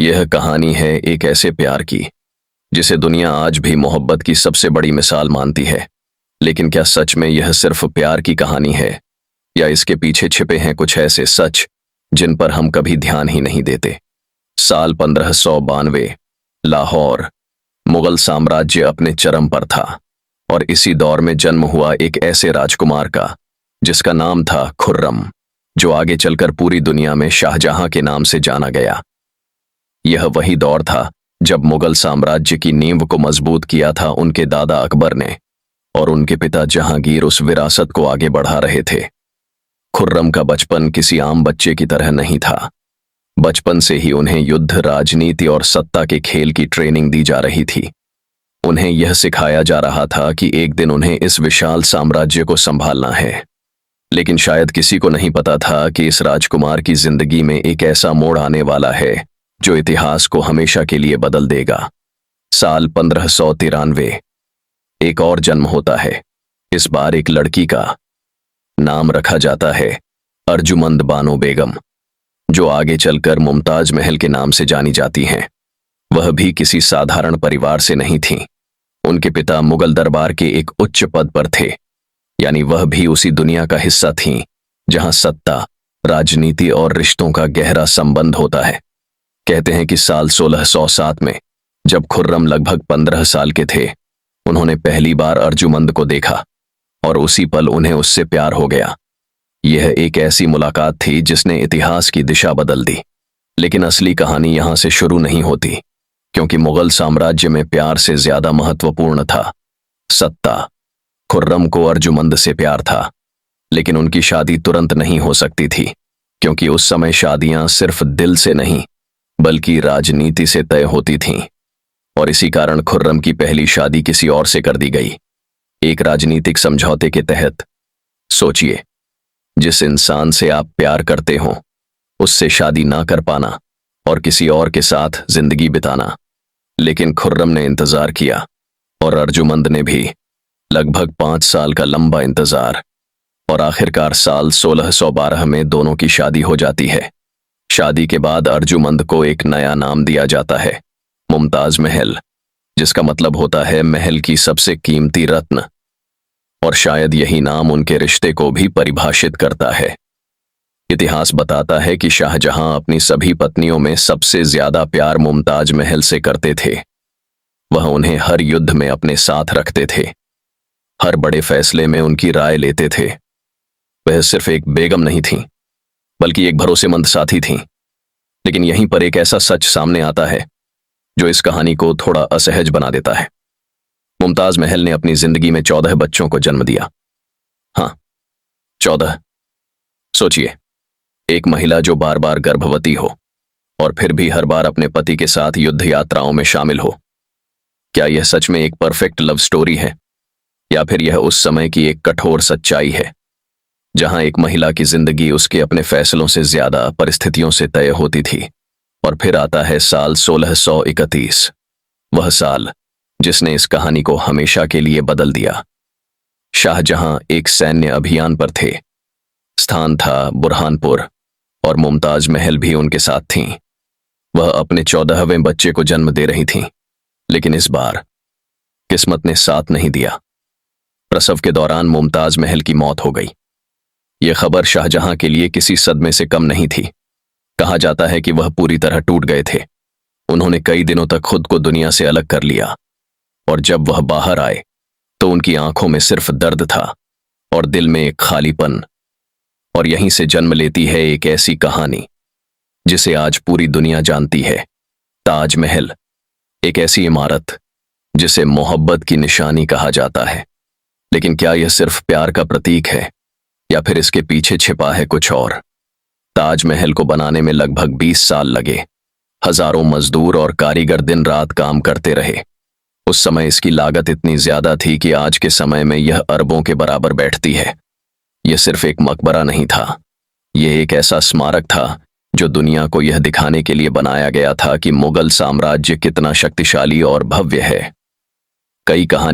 यह कहानी है एक ऐसे प्यार की जिसे दुनिया आज भी मोहब्बत की सबसे बड़ी मिसाल मानती है। लेकिन क्या सच में यह सिर्फ प्यार की कहानी है, या इसके पीछे छिपे हैं कुछ ऐसे सच जिन पर हम कभी ध्यान ही नहीं देते। साल 1592, लाहौर, मुगल साम्राज्य अपने चरम पर था, और इसी दौर में जन्म हुआ एक ऐसे राजकुमार का जिसका नाम था खुर्रम, जो आगे चलकर पूरी दुनिया में शाहजहां के नाम से जाना गया। यह वही दौर था जब मुगल साम्राज्य की नींव को मजबूत किया था उनके दादा अकबर ने, और उनके पिता जहांगीर उस विरासत को आगे बढ़ा रहे थे। खुर्रम का बचपन किसी आम बच्चे की तरह नहीं था। बचपन से ही उन्हें युद्ध, राजनीति और सत्ता के खेल की ट्रेनिंग दी जा रही थी। उन्हें यह सिखाया जा रहा था कि एक दिन उन्हें इस विशाल साम्राज्य को संभालना है। लेकिन शायद किसी को नहीं पता था कि इस राजकुमार की जिंदगी में एक ऐसा मोड़ आने वाला है जो इतिहास को हमेशा के लिए बदल देगा। साल 1593, एक और जन्म होता है। इस बार एक लड़की का नाम रखा जाता है अर्जुमंद बानो बेगम, जो आगे चलकर मुमताज महल के नाम से जानी जाती हैं। वह भी किसी साधारण परिवार से नहीं थी। उनके पिता मुगल दरबार के एक उच्च पद पर थे, यानी वह भी उसी दुनिया का हिस्सा थीं जहां सत्ता, राजनीति और रिश्तों का गहरा संबंध होता है। कहते हैं कि साल 1607 में, जब खुर्रम लगभग 15 साल के थे, उन्होंने पहली बार अर्जुमंद को देखा, और उसी पल उन्हें उससे प्यार हो गया। यह एक ऐसी मुलाकात थी जिसने इतिहास की दिशा बदल दी। लेकिन असली कहानी यहां से शुरू नहीं होती, क्योंकि मुगल साम्राज्य में प्यार से ज्यादा महत्वपूर्ण था सत्ता। खुर्रम को अर्जुमंद से प्यार था, लेकिन उनकी शादी तुरंत नहीं हो सकती थी, क्योंकि उस समय शादियां सिर्फ दिल से नहीं बल्कि राजनीति से तय होती थीं। और इसी कारण खुर्रम की पहली शादी किसी और से कर दी गई, एक राजनीतिक समझौते के तहत। सोचिए, जिस इंसान से आप प्यार करते हो उससे शादी ना कर पाना और किसी और के साथ जिंदगी बिताना। लेकिन खुर्रम ने इंतजार किया, और अर्जुमंद ने भी, लगभग 5 साल का लंबा इंतजार, और आखिरकार साल 1612 में दोनों की शादी हो जाती है। शादी के बाद अर्जुमंद को एक नया नाम दिया जाता है, मुमताज महल, जिसका मतलब होता है महल की सबसे कीमती रत्न। और शायद यही नाम उनके रिश्ते को भी परिभाषित करता है। इतिहास बताता है कि शाहजहां अपनी सभी पत्नियों में सबसे ज्यादा प्यार मुमताज महल से करते थे। वह उन्हें हर युद्ध में अपने साथ रखते थे, हर बड़े फैसले में उनकी राय लेते थे। वह सिर्फ एक बेगम नहीं थी, बल्कि एक भरोसेमंद साथी थीं। लेकिन यहीं पर एक ऐसा सच सामने आता है जो इस कहानी को थोड़ा असहज बना देता है। मुमताज महल ने अपनी जिंदगी में 14 बच्चों को जन्म दिया। हाँ, 14। सोचिए, एक महिला जो बार बार गर्भवती हो और फिर भी हर बार अपने पति के साथ युद्ध यात्राओं में शामिल हो। क्या यह सच में एक परफेक्ट लव स्टोरी है, या फिर यह उस समय की एक कठोर सच्चाई है जहां एक महिला की जिंदगी उसके अपने फैसलों से ज्यादा परिस्थितियों से तय होती थी? और फिर आता है साल 1631, वह साल जिसने इस कहानी को हमेशा के लिए बदल दिया। शाहजहां एक सैन्य अभियान पर थे। स्थान था बुरहानपुर, और मुमताज महल भी उनके साथ थीं। वह अपने 14वें बच्चे को जन्म दे रही थीं, लेकिन इस बार किस्मत ने साथ नहीं दिया। प्रसव के दौरान मुमताज महल की मौत हो गई। यह खबर शाहजहां के लिए किसी सदमे से कम नहीं थी। कहा जाता है कि वह पूरी तरह टूट गए थे। उन्होंने कई दिनों तक खुद को दुनिया से अलग कर लिया, और जब वह बाहर आए तो उनकी आंखों में सिर्फ दर्द था और दिल में एक खालीपन। और यहीं से जन्म लेती है एक ऐसी कहानी जिसे आज पूरी दुनिया जानती है, ताजमहल। एक ऐसी इमारत जिसे मोहब्बत की निशानी कहा जाता है। लेकिन क्या यह सिर्फ प्यार का प्रतीक है, या फिर इसके पीछे छिपा है कुछ और? ताजमहल को बनाने में लगभग 20 साल लगे। हजारों मजदूर और कारीगर दिन रात काम करते रहे। उस समय इसकी लागत इतनी ज्यादा थी कि आज के समय में यह अरबों के बराबर बैठती है। यह सिर्फ एक मकबरा नहीं था, यह एक ऐसा स्मारक था जो दुनिया को यह दिखाने के लिए बनाया गया था कि मुगल साम्राज्य कितना शक्तिशाली और भव्य है। कई कहानी